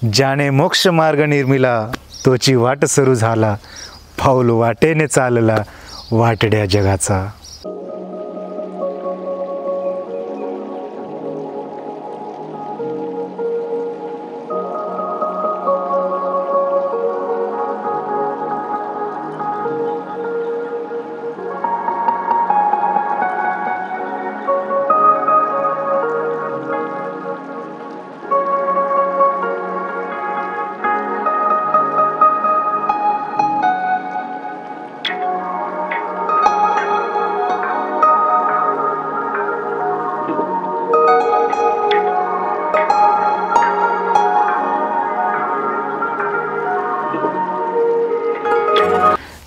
ज्याने मोक्ष मार्ग निर्मिला तोची वाट सुरू झाला, पाऊल वाटेने चालला वाटड्या जगाचा.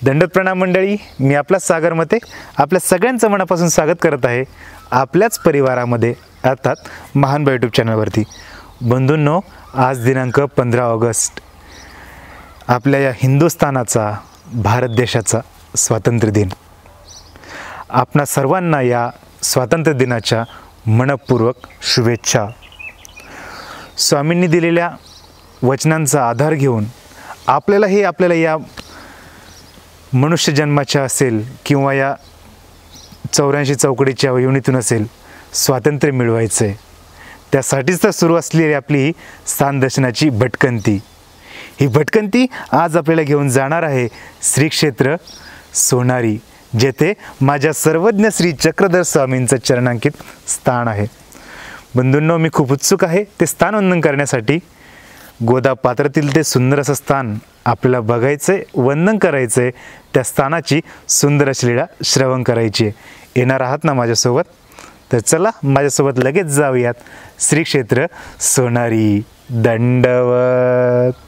दंडोत प्रणाम मंडळी, मी आपला सागर मते आपल्या सगळ्यांचं मनापासून स्वागत करत आहे आपल्याच परिवारामध्ये, अर्थात महान यूट्यूब चॅनलवरती. बंधूंनो, आज दिनांक 15 ऑगस्ट आपल्या या हिंदुस्थानाचा, भारत देशाचा स्वातंत्र्य दिन. आपणा सर्वांना या स्वातंत्र्य दिनाच्या मनपूर्वक शुभेच्छा. स्वामींनी दिलेल्या वचनांचा आधार घेऊन आपल्याला या मनुष्य जन्माच्या असेल किंवा या 84 चौकडीच्या योनीतून असेल स्वातंत्र्य मिळवायचं आहे. त्यासाठीच तर सुरू असलेली आपली ही स्थानदर्शनाची भटकंती. ही भटकंती आज आपल्याला घेऊन जाणार आहे श्री क्षेत्र सोनारी, जेथे माझ्या सर्वज्ञ श्री चक्रधर स्वामींचं चरणांकित स्थान आहे. बंधूंनो, मी खूप उत्सुक आहे ते स्थानवंदन करण्यासाठी. गोदा पात्रातील ते सुंदर असं स्थान आपल्याला बघायचंय, वंदन करायचंय, त्या स्थानाची सुंदर अशी लीला श्रवण करायची. येणार आहात ना माझ्यासोबत? तर चला माझ्यासोबत लगेच जाऊयात श्री क्षेत्र सोनारी. दंडवत.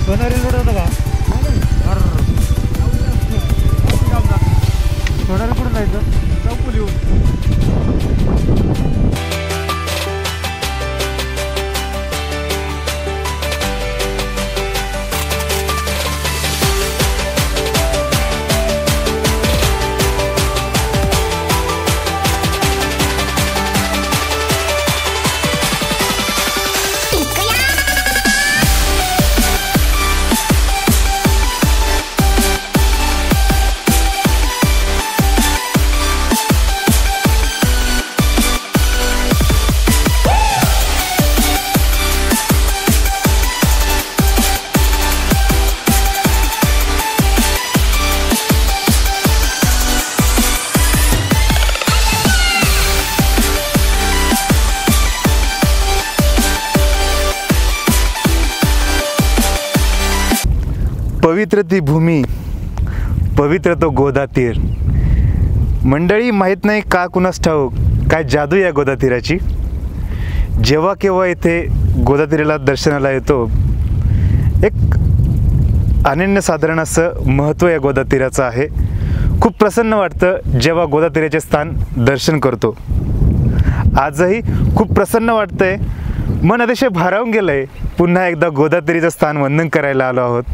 सोनारी रोड होता का? सोनारी कुठून जायचं? चौफुली. पवित्र ती भूमी, पवित्र तो गोदा तीर. मंडळी, माहीत नाही का कुणास ठाऊक काय जादू या गोदा तीराची. जेव्हा केव्हा इथे गोदा तीराला दर्शनाला येतो, एक अनन्यसाधारण असं महत्त्व या गोदा तीराचं आहे. खूप प्रसन्न वाटतं जेव्हा गोदा तीराचे स्थान दर्शन करतो. आजही खूप प्रसन्न वाटतंय, मन अतिशय भारावून गेलं आहे. पुन्हा एकदा गोदा तीराचं स्थान वंदन करायला आलो आहोत.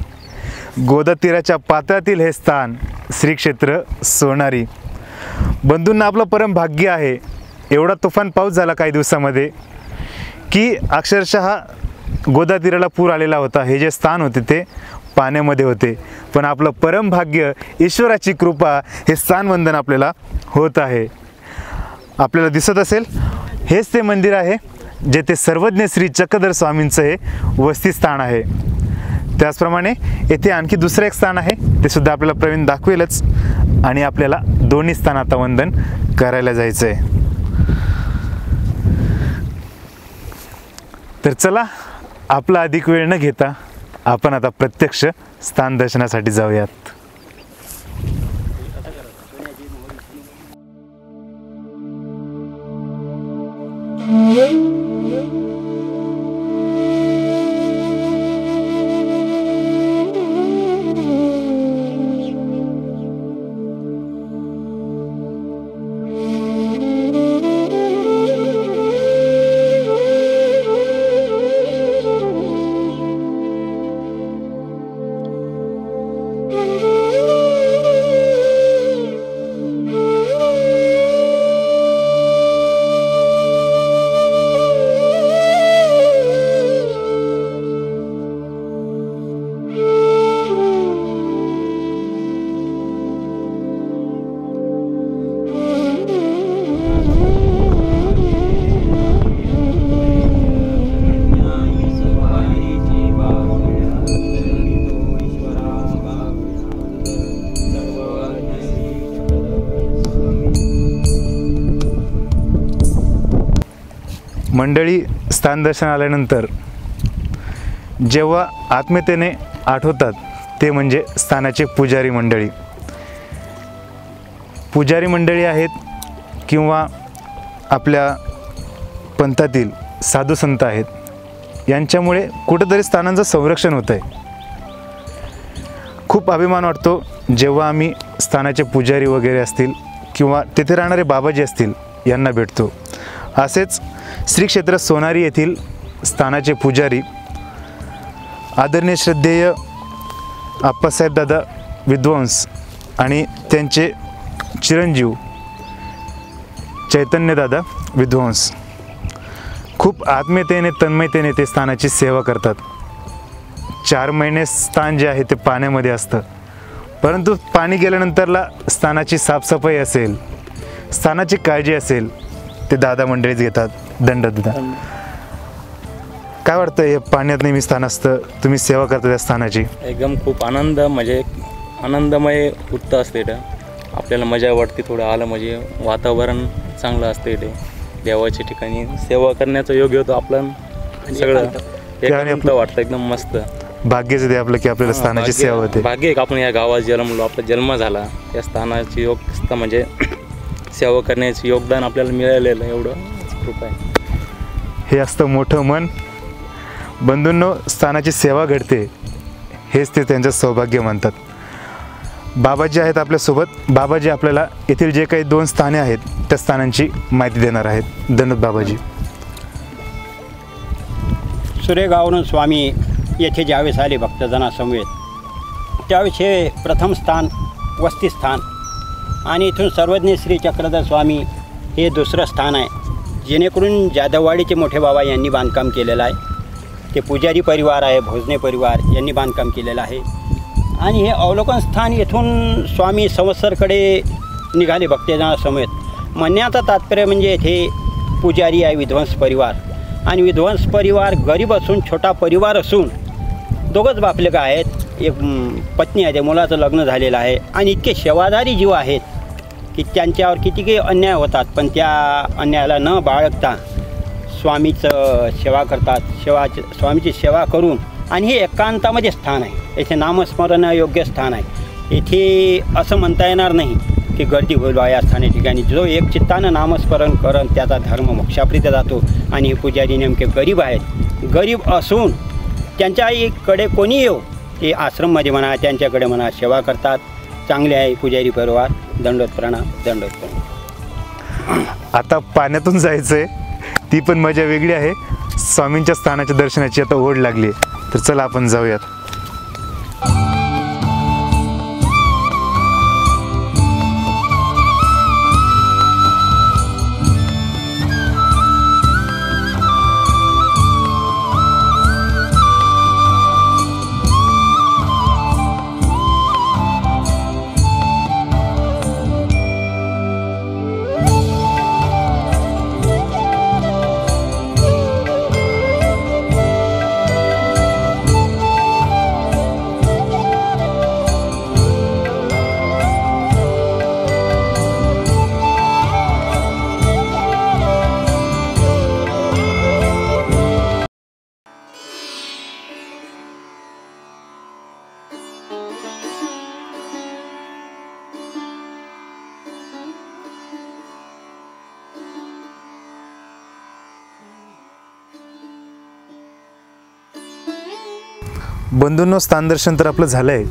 गोदा तीराच्या पात्रातील हे स्थान श्री क्षेत्र सोनारी. बंधूंना, आपलं परम भाग्य आहे. एवढा तुफान पाऊस झाला काही दिवसामध्ये की अक्षरशः गोदा तीराला पूर आलेला होता. हे जे स्थान होते ते पाण्यामध्ये होते, पण आपलं परम भाग्य, ईश्वराची कृपा, हे स्थान वंदन आपल्याला होत आहे. आपल्याला दिसत असेल हेच ते मंदिर आहे जेथे सर्वज्ञ श्री चक्रधर स्वामींचं हे वसती स्थान आहे. त्याचप्रमाणे येथे आणखी दुसरं एक स्थान आहे, ते सुद्धा आपल्याला प्रवीण दाखवेलच. आणि आपल्याला दोन्ही स्थान आता वंदन करायला जायचं आहे. तर चला, आपला अधिक वेळ न घेता आपण आता प्रत्यक्ष स्थान दर्शनासाठी जाऊयात. मंडळी, स्थानदर्शन आल्यानंतर जेव्हा आत्मीयतेने आठवतात ते म्हणजे स्थानाचे पुजारी मंडळी. पुजारी मंडळी आहेत किंवा आपल्या पंथातील साधू संत आहेत, यांच्यामुळे कुठंतरी स्थानांचं संरक्षण होतं आहे. खूप अभिमान वाटतो जेव्हा आम्ही स्थानाचे पुजारी वगैरे असतील किंवा तिथे राहणारे बाबाजी असतील यांना भेटतो. असेच श्री क्षेत्र सोनारी येथील स्थानाचे पुजारी आदरणीय श्रद्धेय आप्पासाहेब दादा विद्वांस आणि त्यांचे चिरंजीव चैतन्य दादा विद्वांस खूप आत्मीयतेने तन्मयतेने ते स्थानाची सेवा करतात. 4 महिने स्थान जे आहे ते पाण्यामध्ये असतं, परंतु पाणी गेल्यानंतरला स्थानाची साफसफाई असेल, स्थानाची काळजी असेल, ते दादा मंडळीच घेतात. दंडदादा, काय वाटतं हे पाण्यात नेहमी स्थान असतं, तुम्ही सेवा करता त्या स्थानाची? एकदम खूप आनंद, म्हणजे आनंदमय उत्तर असते इथं. आपल्याला मजा वाटते, थोडं आलं म्हणजे वातावरण चांगलं असतं इथे. देवाच्या ठिकाणी सेवा करण्याचं योग्य होतं आपलं सगळं एकांत वाटतं, एकदम मस्त. भाग्यच ते आपलं की आपल्याला स्थानाची सेवा होते. भाग्य आहे आपण या गावात जन्मलो, आपला जन्म झाला, या स्थानाची योग म्हणजे सेवा करण्याचे योगदान आपल्याला मिळालेलं, एवढं कृपा आहे. हे असतं मोठं मन. बंधूंनो, स्थानाची सेवा घडते हेच ते त्यांचं सौभाग्य मानतात. बाबाजी आहेत आपल्यासोबत. बाबाजी आपल्याला येथील जे काही 2 स्थाने आहेत त्या स्थानांची माहिती देणार आहेत. धन्यवाद बाबाजी. सुरेगावरून स्वामी येथे ज्यावेळेस आले भक्तजनासमवेत, त्यावेळेस हे प्रथम स्थान वस्तीस्थान आणि इथून सर्वज्ञ श्री चक्रधर स्वामी हे दुसरं स्थान आहे, जेणेकरून जाधववाडीचे मोठे बाबा यांनी बांधकाम केलेलं आहे. ते पुजारी परिवार आहे, भोजने परिवार यांनी बांधकाम केलेलं आहे. आणि हे अवलोकन स्थान येथून स्वामी संवत्सरकडे निघाले भक्तजनासमवेत. म्हणण्याचं तात्पर्य म्हणजे येथे पुजारी आहे विध्वंस परिवार, आणि विध्वंस परिवार गरीब असून, छोटा परिवार असून, दोघंच बापलेक आहेत, एक पत्नी आहे, त्या मुलाचं लग्न झालेलं आहे, आणि इतके सेवादारी जीव आहेत की त्यांच्यावर किती काही अन्याय होतात, पण त्या अन्यायाला न बाळगता स्वामीचं सेवा करतात. स्वामीची सेवा करून, आणि हे एकांतामध्ये स्थान आहे, येथे नामस्मरण योग्य स्थान आहे. येथे असं म्हणता येणार नाही की गर्दी होईल या स्थानी ठिकाणी. जो एक चित्तानं नामस्मरण करण त्याचा धर्म मोक्षाप्रीत जातो. आणि हे पुजारी नेमके गरीब आहेत. गरीब असून त्यांच्याकडे कोणी येऊ, ते आश्रममध्ये म्हणा, त्यांच्याकडे म्हणा, सेवा करतात. चांगले आहे पुजारी परिवार. दंडोत प्रणाम, दंडोत प्रणाम. आता पाण्यातून जायचंय, ती पण मजा वेगळी आहे. स्वामींच्या स्थानाच्या दर्शनाची आता ओढ लागली आहे, तर चला आपण जाऊयात. बंधूंनो, स्थानदर्शन तर आपलं झालं आहे,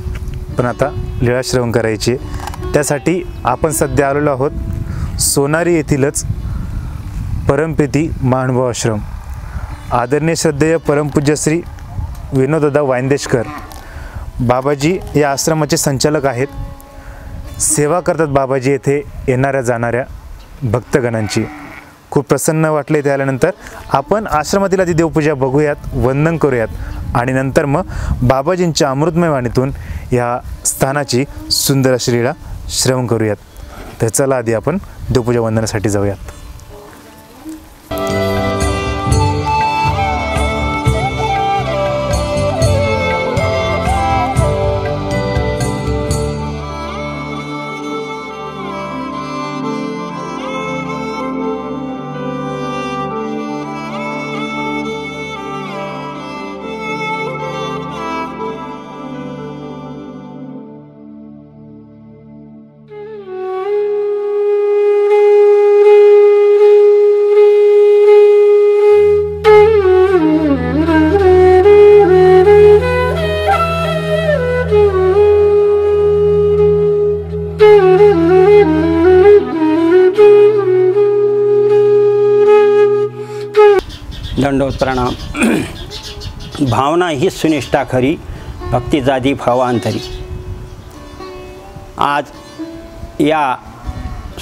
पण आता लीळा श्रवण करायची आहे. त्यासाठी आपण सध्या आलेलो आहोत सोनारी येथीलच परमपिती महानुभाव आश्रम. आदरणीय श्रद्धेय परमपूज्य श्री विनोददादा वांदेशकर बाबाजी या आश्रमाचे संचालक आहेत. सेवा करतात बाबाजी येथे येणाऱ्या जाणाऱ्या भक्तगणांची. खूप प्रसन्न वाटले इथे आल्यानंतर. आपण आश्रमातील आधी देवपूजा बघूयात, वंदन करूयात आणि नंतर मग बाबाजींच्या अमृतमय वाणीतून या स्थानाची सुंदर अशी लीळा श्रवण करूयात. तर चला आधी आपण देवपूजा वंदनासाठी जाऊयात. दंडोत प्रणाम. भावना ही सुनिष्ठा खरी, भक्ती जादी भावांतरी. आज या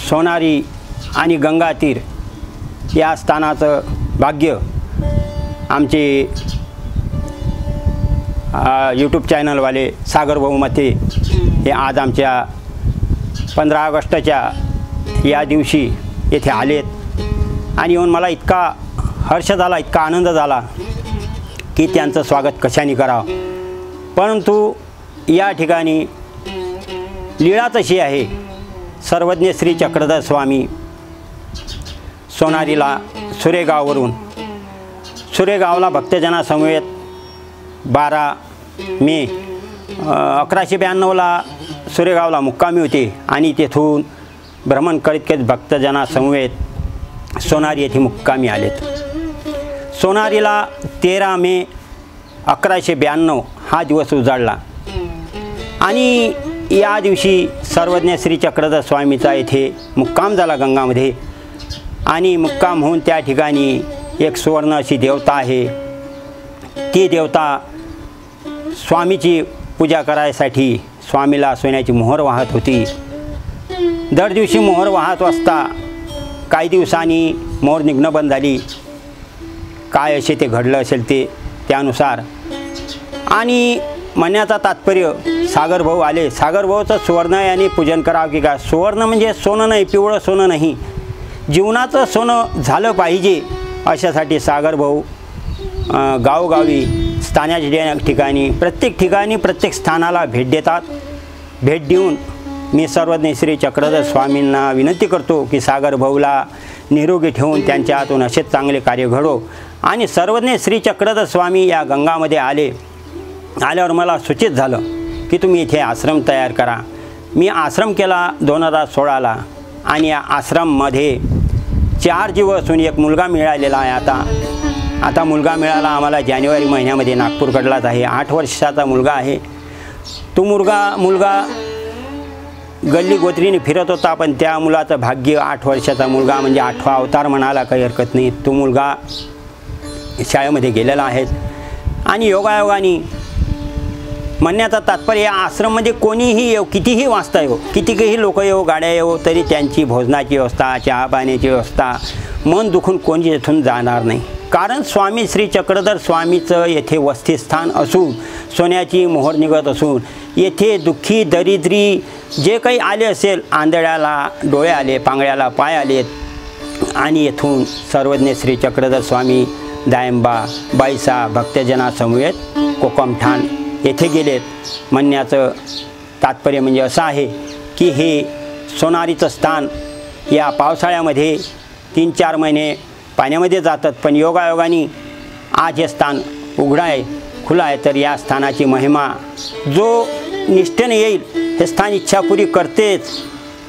सोनारी आणि गंगातीर या स्थानाचं भाग्य आमचे यूट्यूब चॅनलवाले सागर भाऊ मते हे आज आमच्या 15 ऑगस्टच्या या दिवशी येथे आलेत आणि येऊन मला इतका हर्ष झाला, इतका आनंद झाला की त्यांचं स्वागत कशाने करावं. परंतु या ठिकाणी लीळा तशी आहे. सर्वज्ञ श्री चक्रधर स्वामी सोनारीला सुरेगावला भक्तजनासमवेत 12 मे 1192ला सुरेगावला मुक्कामी होते आणि तेथून भ्रमण करीत करीत भक्तजनासमवेत सोनारी येथे मुक्कामी आलेत. सोनारीला 13 मे 1192 हा दिवस उजाडला आणि या दिवशी सर्वज्ञ श्री चक्रधर स्वामीचा येथे मुक्काम झाला गंगामध्ये. आणि मुक्काम होऊन त्या ठिकाणी एक सुवर्ण अशी देवता आहे. ती देवता स्वामीची पूजा करायसाठी स्वामीला सोन्याची मोहर वाहत होती. दर दिवशी मोहर वाहत असता काही दिवसांनी मोहर निघणं बंद झाली. काय असे ते घडलं असेल ते त्यानुसार. आणि म्हणण्याचा तात्पर्य सागरभाऊ आले. सागरभाऊचं सुवर्ण याने पूजन करावं की काय. सुवर्ण म्हणजे सोनं नाही, पिवळं सोनं नाही, जीवनाचं सोनं झालं पाहिजे अशासाठी सागरभाऊ गावोगावी स्थानाच्या ठिकाणी प्रत्येक स्थानाला भेट देतात. भेट देऊन मी सर्वज्ञ श्री चक्रधर स्वामींना विनंती करतो की सागरभाऊला निरोगी ठेवून त्यांच्या हातून असेच चांगले कार्य घडो. आणि सर्वज्ञ श्री चक्रधर स्वामी या गंगामध्ये आल्यावर मला सूचित झालं की तुम्ही इथे आश्रम तयार करा. मी आश्रम केला 2016ला आणि या आश्रममध्ये 4 दिवसून एक मुलगा मिळालेला आहे. आता मुलगा मिळाला आम्हाला जानेवारी महिन्यामध्ये, नागपूरकडलाच आहे. 8 वर्षाचा मुलगा आहे. तो मुलगा गल्ली गोत्रीने फिरत होता, पण त्या मुलाचं भाग्य 8 वर्षाचा मुलगा म्हणजे 8वा अवतार म्हणायला काही हरकत नाही. तो मुलगा शाळेमध्ये गेलेला आहे. आणि योगायोगाने म्हणण्याचा तात्पर्य या आश्रममध्ये कोणीही येऊ, कितीही वाजता येऊ, कितीही लोक येऊ, गाड्या येऊ, तरी त्यांची भोजनाची व्यवस्था, चहा पाण्याची व्यवस्था, मन दुखून कोणी येथून जाणार नाही. कारण स्वामी श्री चक्रधर स्वामीचं येथे वस्तीस्थान असून सोन्याची मोहर निघत असून येथे दुःखी दरिद्री जे काही आले असेल, आंधळ्याला डोळे आले, पांगळ्याला पाय आलेत, आणि येथून सर्वज्ञ श्री चक्रधर स्वामी दायंबा बाईसा भक्तजनासमवेत कोकमठाण येथे गेलेत. म्हणण्याचं तात्पर्य म्हणजे असं आहे की हे सोनारीचं स्थान या पावसाळ्यामध्ये 3-4 महिने पाण्यामध्ये जातात, पण योगायोगाने आज हे स्थान उघडं आहे, खुलं आहे. तर या स्थानाची महिमा जो निष्ठेने येईल हे स्थान इच्छापुरी करतेच.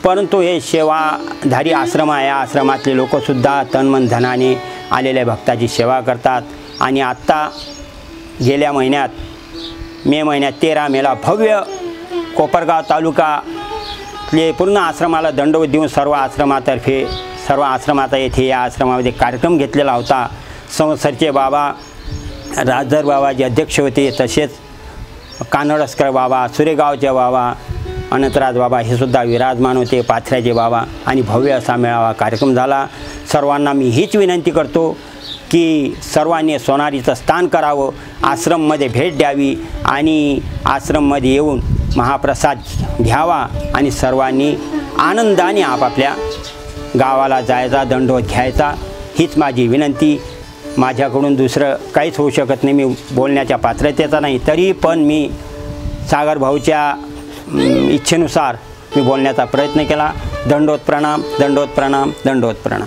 परंतु हे सेवाधारी आश्रम आहे. या आश्रमातले लोकसुद्धा तनमन धनाने आलेल्या भक्ताची सेवा करतात. आणि आत्ता गेल्या महिन्यात मे महिन्यात 13 मेला भव्य कोपरगाव तालुकातले पूर्ण आश्रमाला दंडवत देऊन सर्व आश्रमाचा येथे या आश्रमामध्ये कार्यक्रम घेतलेला होता. संवत्सरचे बाबा राजधर बाबा जे अध्यक्ष होते, तसेच कानडस्कर बाबा, सुरेगावचे बाबा, अनंतराज बाबा हे सुद्धा विराजमान होते, पाथऱ्याचे बाबा, आणि भव्य असा मेळावा कार्यक्रम झाला. सर्वांना मी हीच विनंती करतो की सर्वांनी सोनारीचं स्थान करावं, आश्रममध्ये भेट द्यावी आणि आश्रममध्ये येऊन महाप्रसाद घ्यावा आणि सर्वांनी आनंदाने आपापल्या गावाला जायचा, दंडवत घ्यायचा, हीच माझी विनंती. माझ्याकडून दुसरं काहीच होऊ शकत नाही, मी बोलण्याच्या पात्रतेचा नाही, तरी पण मी सागर भाऊच्या इच्छेनुसार मी बोलण्याचा प्रयत्न केला. दंडवत प्रणाम, दंडवत प्रणाम, दंडवत प्रणाम.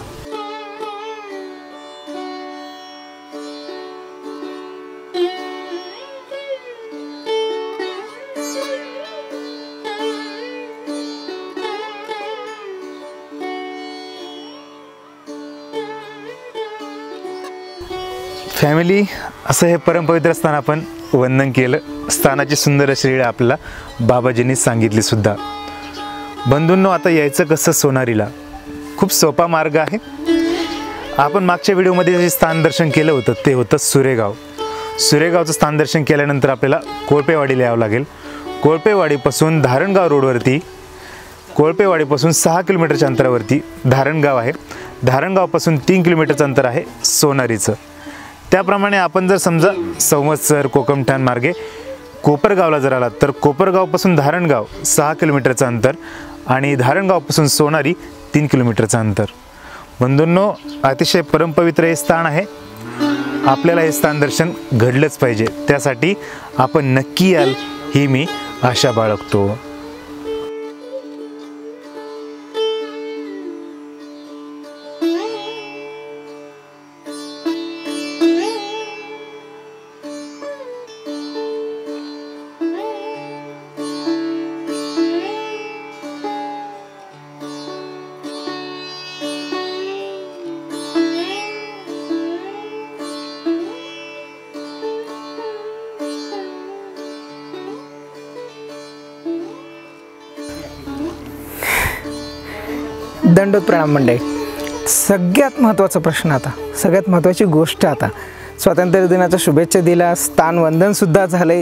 फॅमिली, असं हे परमपवित्र स्थान आपण वंदन केलं. स्थानाची सुंदर अशी लीळा आपल्याला बाबाजींनी सांगितली सुद्धा. बंधूंनो, आता यायचं कसं सोनारीला? खूप सोपा मार्ग आहे. आपण मागच्या व्हिडिओमध्ये जे स्थान दर्शन केलं होतं ते होतं सुरेगाव. सुरेगावचं स्थान दर्शन केल्यानंतर आपल्याला कोळपेवाडीला यावं लागेल. कोळपेवाडीपासून धारणगाव रोडवरती, कोळपेवाडीपासून 6 किलोमीटरच्या अंतरावरती धारणगाव आहे. धारणगावपासून 3 किलोमीटरचं अंतर आहे सोनारीचं. त्याप्रमाणे आपण जर समजा संवत्सर कोकमठाण मार्गे कोपरगावला जर आलात तर कोपरगावपासून धारणगाव 6 किलोमीटरचं अंतर आणि धारणगावपासून सोनारी 3 किलोमीटरचं अंतर. बंधूंनो, अतिशय परमपवित्र हे स्थान आहे. आपल्याला हे स्थान दर्शन घडलंच पाहिजे. त्यासाठी आपण नक्की याल ही मी आशा बाळगतो. दंडवत प्रणाम मंडळी. सगळ्यात महत्त्वाचा प्रश्न आता, सगळ्यात महत्त्वाची गोष्ट आता, स्वातंत्र्य दिनाच्या शुभेच्छा दिल्या, स्थानवंदनसुद्धा झाले,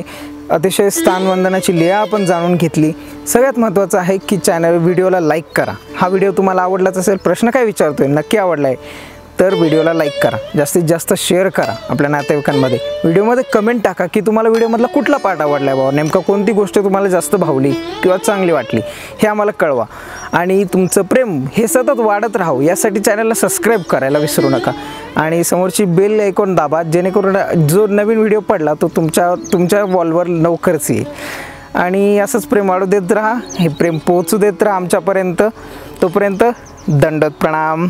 अतिशय स्थानवंदनाची लीळा आपण जाणून घेतली. सगळ्यात महत्त्वाचं आहे की चॅनल व्हिडिओला लाईक करा. हा व्हिडिओ तुम्हाला आवडलाच असेल. प्रश्न काय विचारतोय, नक्की आवडला आहे तर व्हिडिओला लाईक करा, जास्तीत जास्त शेअर करा आपल्या नातेवाईकांमध्ये. व्हिडिओमध्ये कमेंट टाका की तुम्हाला व्हिडिओमधला कुठला पार्ट आवडला आहे, बाबा नेमका कोणती गोष्ट तुम्हाला जास्त भावली किंवा चांगली वाटली हे आम्हाला कळवा. आणि तुमचं प्रेम हे सतत वाढत राहावं यासाठी चॅनलला सबस्क्राईब करायला विसरू नका आणि समोरची बेल आयकॉन दाबा, जेणेकरून जो नवीन व्हिडिओ पडला तो तुमच्या वॉलवर लवकरच येईल. आणि असंच प्रेम वाढू देत राहा, हे प्रेम पोहोचू देत राहा आमच्यापर्यंत. तोपर्यंत दंडवत प्रणाम.